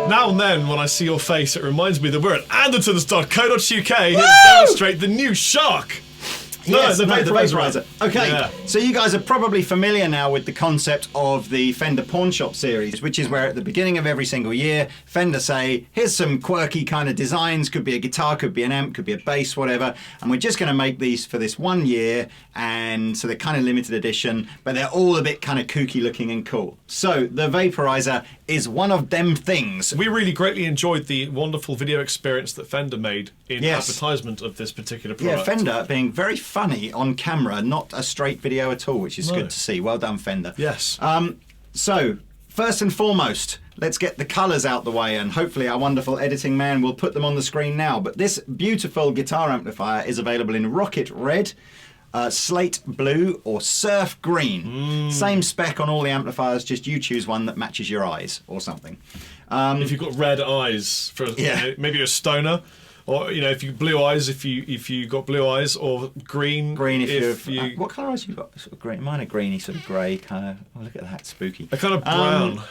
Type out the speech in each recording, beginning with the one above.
Now and then, when I see your face, it reminds me that we're at Andertons.co.uk here to demonstrate the new Shark. Yes, the Vaporizer. Okay, Yeah. so you guys are probably familiar now with the concept of the Fender Pawn Shop series, which is where at the beginning of every single year, Fender say, here's some quirky kind of designs, could be a guitar, could be an amp, could be a bass, whatever, and we're just going to make these for this 1 year, and so they're kind of limited edition, but they're all a bit kind of kooky looking and cool. So the Vaporizer is one of them things. We really greatly enjoyed the wonderful video experience that Fender made in advertisement of this particular product. Yeah, Fender being very funny on camera, not a straight video at all, which is good to see. Well done, Fender. Yes. So, first and foremost, let's get the colours out the way, and hopefully our wonderful editing man will put them on the screen now. But this beautiful guitar amplifier is available in Rocket Red, Slate Blue, or Surf Green. Same spec on all the amplifiers, just you choose one that matches your eyes or something. If you've got red eyes, for maybe a stoner. Or if you blue eyes, if you got blue eyes, or green. Green if you. What colour eyes you got? Sort of green. Mine are greeny, sort of grey kind of. Oh, look at that, spooky. A kind of brown.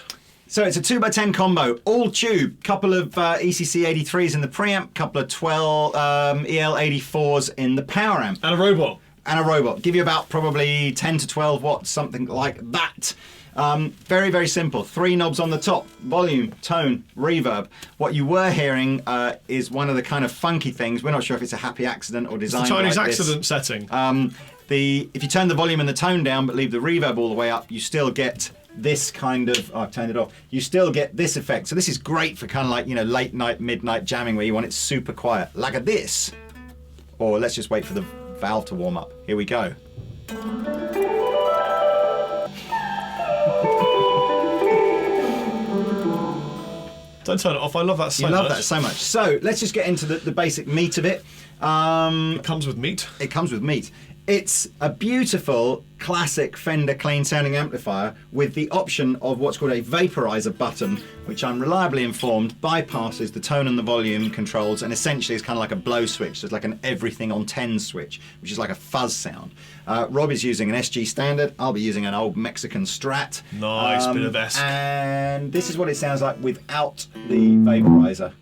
So it's a 2x10 combo, all tube. Couple of ECC 83s in the preamp, couple of 12 EL 84s in the power amp, And a robot. Give you about probably 10 to 12 watts, something like that. Very, very simple. 3 knobs on the top: volume, tone, reverb. What you were hearing is one of the kind of funky things. We're not sure if it's a happy accident or designed It's the Chinese like accident this. setting. If you turn the volume and the tone down but leave the reverb all the way up, you still get this kind of, I've turned it off, you still get this effect. So this is great for kind of like, late night, midnight jamming where you want it super quiet, like this. Or let's just wait for the valve to warm up. Here we go. Don't turn it off. I love that so much. You love that so much. So let's just get into the basic meat of it. It comes with meat. It comes with meat. It's a beautiful, classic Fender clean-sounding amplifier with the option of what's called a vaporizer button, which I'm reliably informed bypasses the tone and the volume controls, and essentially is kind of like a blow switch. So it's like an everything on 10 switch, which is like a fuzz sound. Rob is using an SG Standard. I'll be using an old Mexican Strat. Nice bit of S. And this is what it sounds like without the vaporizer.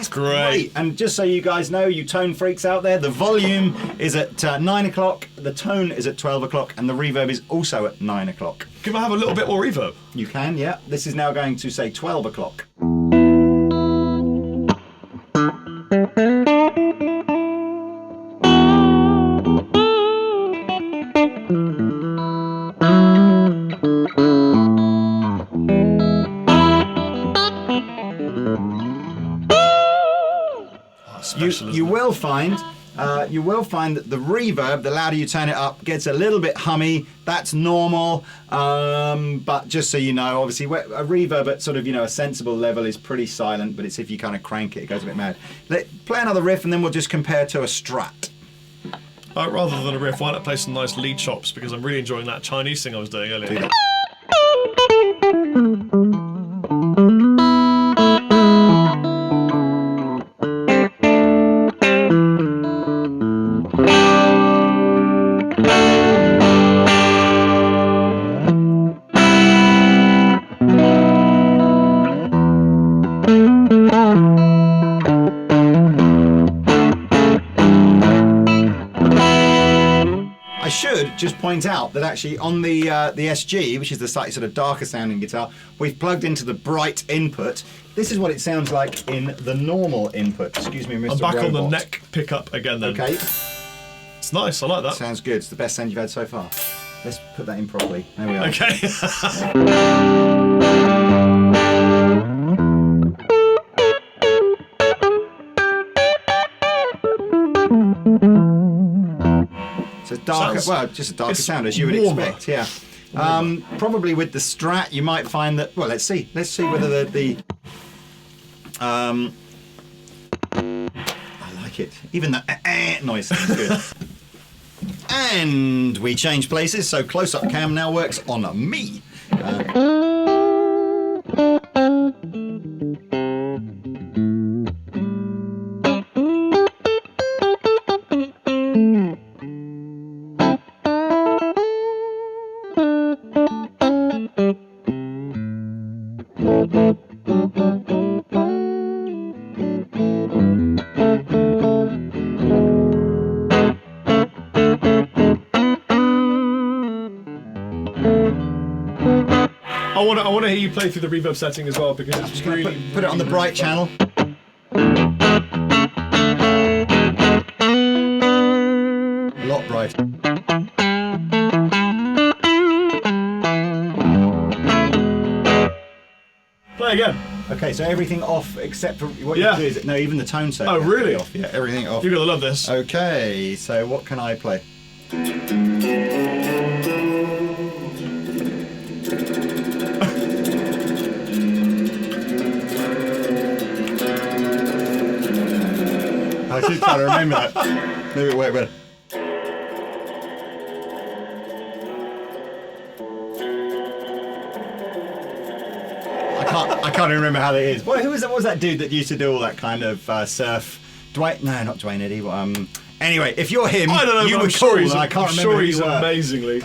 Great. And just so you guys know, you tone freaks out there, the volume is at 9 o'clock, the tone is at 12 o'clock, and the reverb is also at 9 o'clock. Can I have a little bit more reverb? You can, yeah. This is now going to say 12 o'clock. You will find that the reverb, the louder you turn it up, gets a little bit hummy. That's normal, but just so you know, obviously a reverb at sort of a sensible level is pretty silent, but it's if you kind of crank it, it goes a bit mad. Play another riff and then we'll just compare to a Strat. Rather than a riff, why not play some nice lead chops, because I'm really enjoying that Chinese thing I was doing earlier. Do that. I should just point out that actually on the SG, which is the slightly sort of darker sounding guitar, we've plugged into the bright input. This is what it sounds like in the normal input. Excuse me, Mr. I'm back Robot. on the neck pickup again then. Okay. It's nice, I like that. Sounds good. It's the best sound you've had so far. Let's put that in properly. There we are. Okay. So darker, well, just a darker sound as you would warmer. expect, yeah. Probably with the Strat, you might find that. Well, let's see whether the I like it. Even the noise sounds good. And we change places, so close-up cam now works on me. I want to hear you play through the reverb setting as well because it's Just really gonna put it on the bright channel. A lot bright. Play again. Okay, so everything off except for what you do is no, even the tone set. Oh, really? Off. Yeah, everything off. You're gonna love this. Okay, so what can I play? I keep trying to remember that. Maybe wait. I can't even remember how that is. What was that dude that used to do all that kind of surf? Dwayne? No, not Dwayne Eddy. Anyway, if you're him, I don't know, you I'm were sure cool. he's, And I can't I'm remember sure who he's you were. amazingly.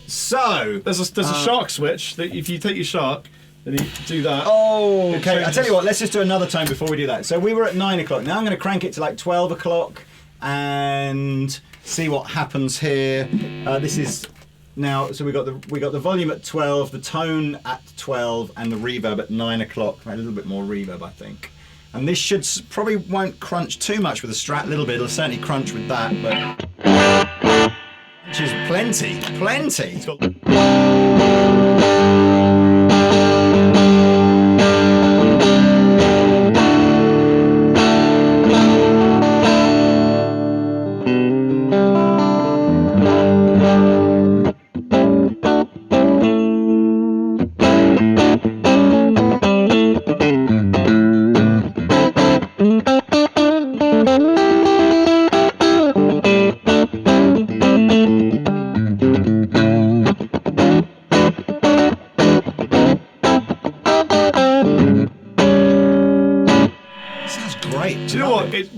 So there's a shark switch that if you take your shark and you do that. Oh, okay. I tell you what. Let's just do another tone before we do that. So we were at 9 o'clock. Now I'm going to crank it to like 12 o'clock and see what happens here. This is now. So we got the volume at 12, the tone at 12, and the reverb at 9 o'clock. A little bit more reverb, I think. And this should probably won't crunch too much with the Strat. A little bit. It'll certainly crunch with that, but which is plenty. It's got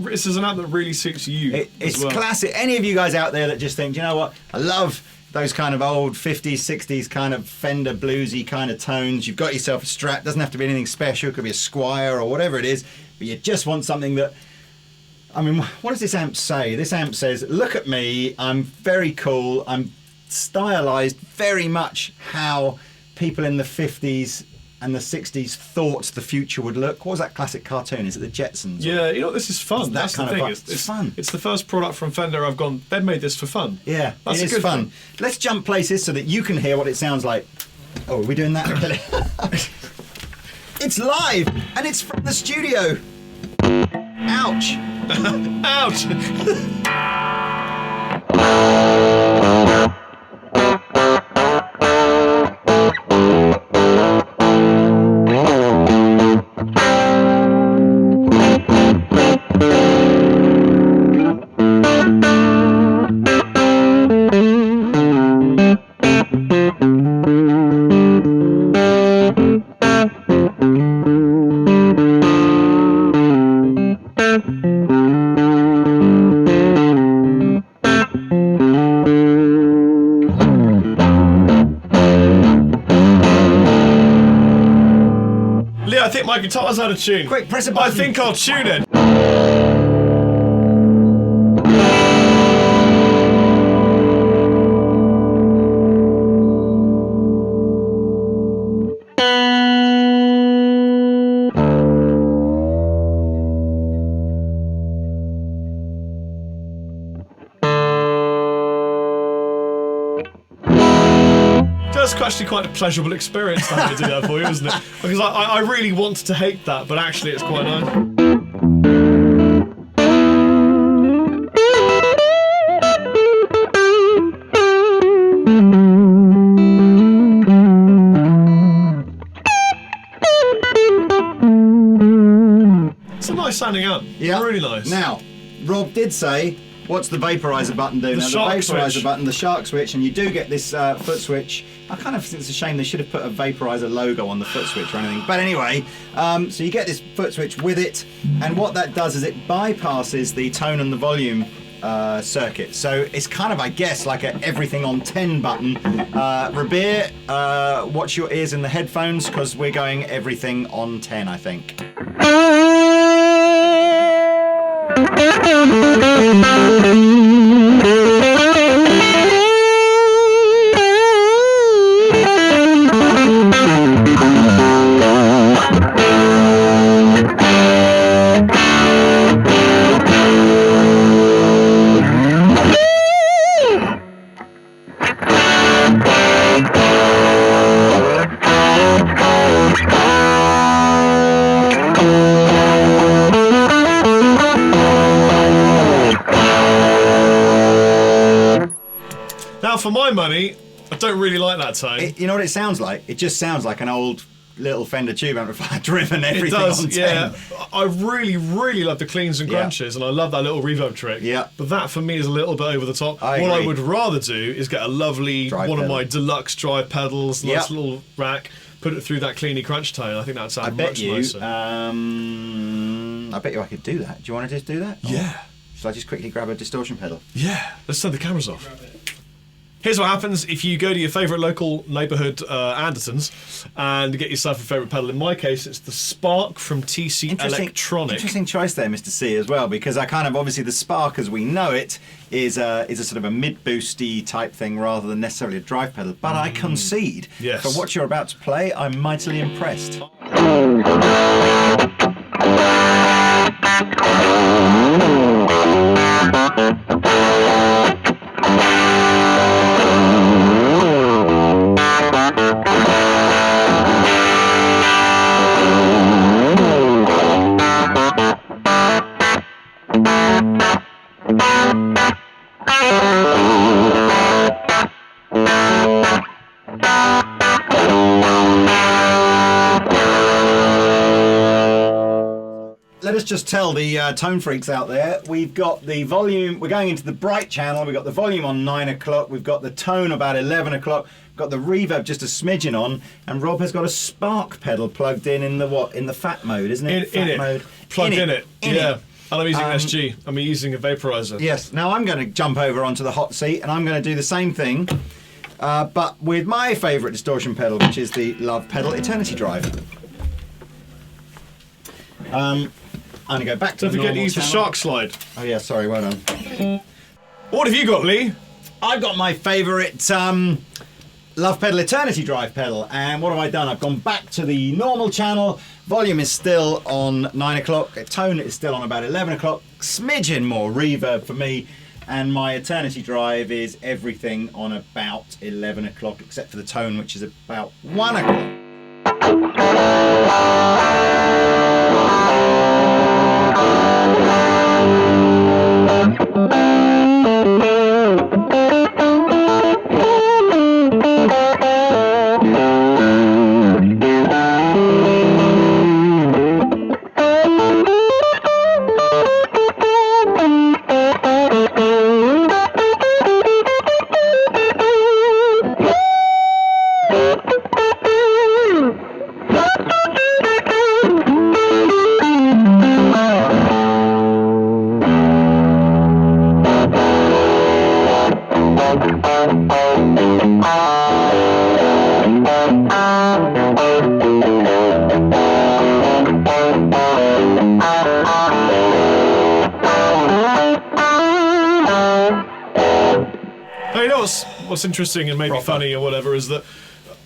this is an app that really suits you. It's classic. Any of you guys out there that just think, you know what, I love those kind of old 50s, 60s kind of Fender bluesy kind of tones. You've got yourself a Strat. Doesn't have to be anything special. It could be a Squire or whatever it is. But you just want something that... I mean, what does this amp say? This amp says, look at me. I'm very cool. I'm stylized very much how people in the 50s and the 60s thought the future would look. What was that classic cartoon? Is it the Jetsons? Yeah, you know, this is fun. That's the thing. It's fun. It's the first product from Fender I've gone, they've made this for fun. Yeah, that's it is fun. Let's jump places so that you can hear what it sounds like. Oh, are we doing that? It's live, and it's from the studio. Ouch. Ouch. I think my guitar's out of tune. Quick, press a button. I think I'll tune it. That's actually quite a pleasurable experience to have to do that for you, isn't it? Because I really wanted to hate that, but actually it's quite nice. It's a nice sounding amp. Yeah. Really nice. Now, Rob did say, what's the vaporizer button do? The Vaporizer button, the shark switch, and you do get this foot switch. I kind of think it's a shame they should have put a Vaporizer logo on the foot switch or anything. But anyway, so you get this foot switch with it, and what that does is it bypasses the tone and the volume circuit. So it's kind of, I guess, like a everything on 10 button. Rabir, watch your ears in the headphones, because we're going everything on 10, I think. for my money, I don't really like that tone. You know what it sounds like? It just sounds like an old little Fender tube amplifier driven everything it does, on 10. yeah. I really, really love the cleans and crunches, and I love that little reverb trick. Yeah. But that for me is a little bit over the top. I What I agree. would rather do is get a lovely Drive one pedal. of my deluxe drive pedals, nice little rack, put it through that cleany crunch tone. I think that would sound much nicer. I bet you I could do that. Do you want to just do that? Yeah. Shall I just quickly grab a distortion pedal? Yeah. Let's turn the cameras off. Here's what happens if you go to your favourite local neighbourhood Andertons and get yourself a favourite pedal. In my case, it's the Spark from TC Electronic. Interesting choice there, Mr. C, as well, because I kind of, obviously the Spark as we know it is a sort of a mid-boosty type thing rather than necessarily a drive pedal. But I concede, Yes. for what you're about to play, I'm mightily impressed. Let us just tell the tone freaks out there, we've got the volume, we're going into the bright channel, we've got the volume on 9 o'clock, we've got the tone about 11 o'clock, we've got the reverb just a smidgen on, and Rob has got a Spark pedal plugged in the what? In the fat mode, isn't it? In it. Mode. Plugged in it. Yeah. It. And I'm using SG. I'm using a Vaporizer. Yes, now I'm going to jump over onto the hot seat and I'm going to do the same thing, but with my favourite distortion pedal, which is the Love pedal, Eternity Drive. I'm going to go back to Don't the forget to normal use the channel. shark slide. Oh yeah, sorry, well done. What have you got, Lee? I've got my favourite Love pedal, Eternity Drive pedal, and what have I done? I've gone back to the normal channel, volume is still on 9 o'clock, tone is still on about 11 o'clock, smidgen more reverb for me, and my Eternity Drive is everything on about 11 o'clock except for the tone, which is about 1 o'clock. What's interesting and maybe funny or whatever is that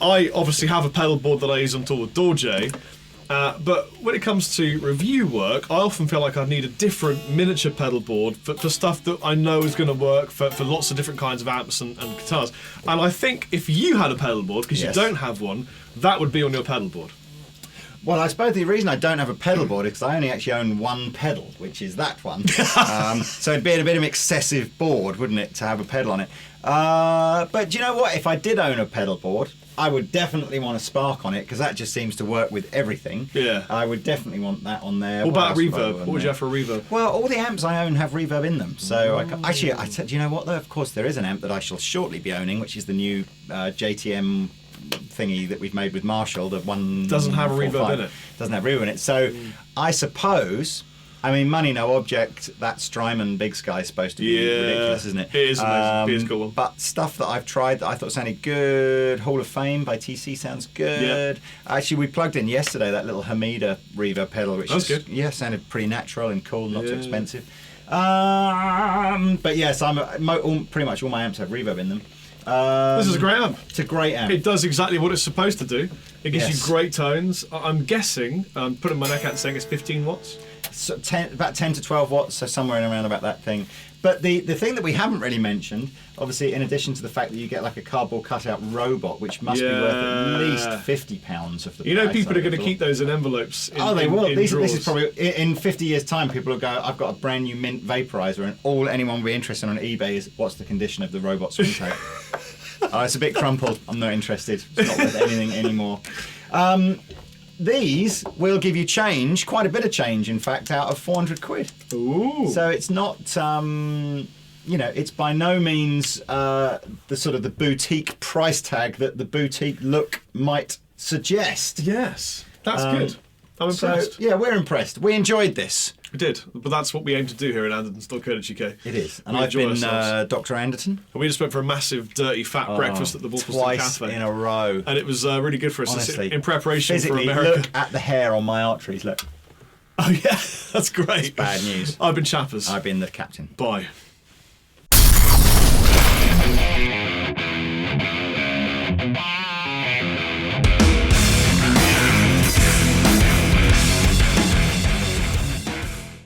I obviously have a pedal board that I use on tour with Dorje, but when it comes to review work, I often feel like I need a different miniature pedal board for stuff that I know is going to work for lots of different kinds of amps and guitars. And I think if you had a pedal board, because you don't have one, that would be on your pedal board. Well, I suppose the reason I don't have a pedal board is because I only actually own one pedal, which is that one. So it'd be a bit of an excessive board, wouldn't it, to have a pedal on it? But do you know what? If I did own a pedal board, I would definitely want a Spark on it because that just seems to work with everything. Yeah. I would definitely want that on there. What about else would I reverb? want What would there? you have for reverb? Well, all the amps I own have reverb in them. So actually, I said, do you know what though? Of course, there is an amp that I shall shortly be owning, which is the new JTM thingy that we've made with Marshall. The one doesn't have a reverb in it. Doesn't have reverb in it. So I suppose. I mean, money no object. That Strymon Big Sky is supposed to be ridiculous, isn't it? It is amazing. It is a cool one. But stuff that I've tried that I thought sounded good. Hall of Fame by TC sounds good. Actually, we plugged in yesterday that little Hamida reverb pedal, which was good. Yeah, sounded pretty natural and cool, not too expensive. But yes, pretty much all my amps have reverb in them. This is a great amp. It's a great amp. It does exactly what it's supposed to do. It gives you great tones. I'm guessing, putting my neck out saying it's 15 watts. about 10 to 12 watts, so somewhere in around about that thing. But the thing that we haven't really mentioned, obviously, in addition to the fact that you get like a cardboard cutout robot, which must be worth at least £50 of the You know, price, people are going to keep those in envelopes. They will. In This drawers. is probably in 50 years' time. People will go, "I've got a brand new mint vaporizer," and all anyone will be interested on eBay is, "What's the condition of the robot swing tape?" Oh, it's a bit crumpled. I'm not interested. It's not worth anything anymore. These will give you change, quite a bit of change, in fact, out of 400 quid. Ooh. So it's not, it's by no means the sort of the boutique price tag that the boutique look might suggest. Yes, that's good. I'm impressed. So, yeah, we're impressed. We enjoyed this. We did, but that's what we aim to do here at Andertons.co.uk. It is. And We I've enjoy been ourselves. Dr. Anderton. And we just went for a massive, dirty, fat breakfast at the Wolfston Twice Cafe. in a row. And it was really good for us Honestly. in preparation for Physically, America. look at the hair on my arteries. Look. Oh, yeah, that's great. Bad news. I've been Chappers. I've been the captain. Bye.